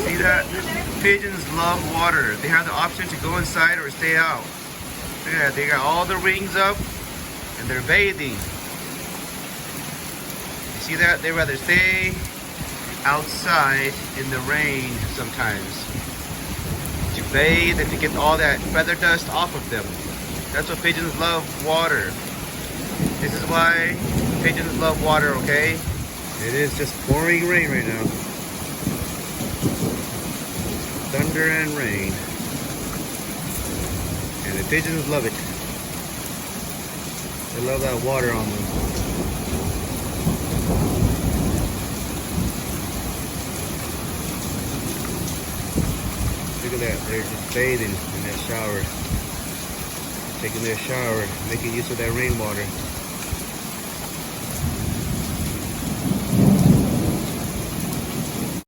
See that? Pigeons love water. They have the option to go inside or stay out. Look at that. They got all the rings up and they're bathing. You see that? They rather stay outside in the rain sometimes to bathe and to get all that feather dust off of them. That's what pigeons love, water. This is why pigeons love water, okay? It is just pouring rain right now. Thunder and rain. And the pigeons love it. They love that water on them. Look at that, they're just bathing in that shower. Taking their shower, making use of that rainwater.